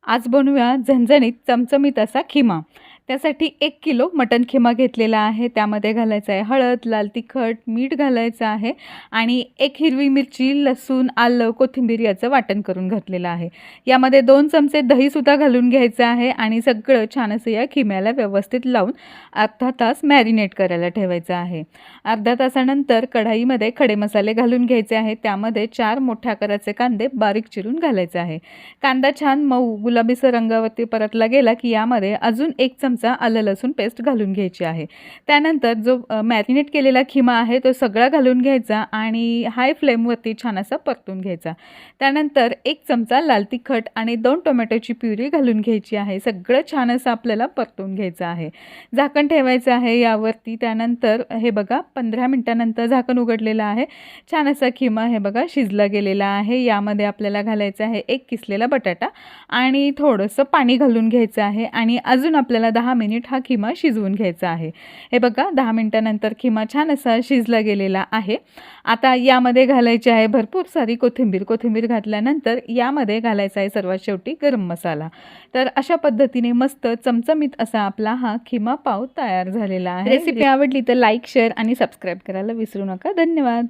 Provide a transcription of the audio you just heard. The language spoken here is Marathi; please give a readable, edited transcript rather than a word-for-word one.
आज बनवूया झणझणीत चमचमीत असा खिमा। त्यासाठी 1 किलो मटण खिमा घेतलेला आहे। त्यामध्ये घालायचं आहे हळद, लाल तिखट, मीठ घालायचं आहे आणि 1 हिरवी मिरची, लसूण, आलं, कोथिंबीर याचं वाटण करून घातलेलं आहे। यामध्ये 2 चमचे दहीसुद्धा घालून घ्यायचं आहे आणि सगळं छान असं या खिम्याला व्यवस्थित लावून अर्धा तास मॅरिनेट करायला ठेवायचं आहे। अर्धा तासानंतर कढईमध्ये खडे मसाले घालून घ्यायचे आहे। त्यामध्ये 4 मोठ्या आकाराचे कांदे बारीक चिरून घालायचे आहे। कांदा छान मऊ गुलाबीसर रंगावरती परतला गेला की यामध्ये अजून 1 चमचा आलं लसूण पेस्ट घालून घ्यायची आहे। त्यानंतर जो मॅरिनेट केलेला खिमा आहे तो सगळा घालून घ्यायचा आणि हाय फ्लेमवरती छान असा परतून घ्यायचा। त्यानंतर 1 चमचा लाल तिखट आणि 2 टोमॅटोची प्युरी घालून घ्यायची आहे। सगळं छान असं आपल्याला परतून घ्यायचं आहे। झाकण ठेवायचं आहे यावरती। त्यानंतर हे बघा 15 मिनिटांनंतर झाकण उघडलेलं आहे। छान असा खिमा हे बघा शिजला गेलेला आहे। यामध्ये आपल्याला घालायचं आहे 1 किसलेला बटाटा आणि थोडंसं पाणी घालून घ्यायचं आहे आणि अजून आपल्याला 10 मिनिट हा खिमा शिजवून घ्यायचा आहे। हे बघा 10 मिनिटांनंतर खिमा छान असा शिजला गेलेला आहे। आता यामध्ये घालायची आहे भरपूर सारी कोथिंबीर घातल्यानंतर यामध्ये घालायचा आहे सर्वात शेवटी गरम मसाला। तर अशा पद्धतीने मस्त चमचमीत असा आपला हा खिमा पाव तयार झालेला आहे। रेसिपी आवडली तर लाईक, शेअर आणि सबस्क्राईब करायला विसरू नका। धन्यवाद।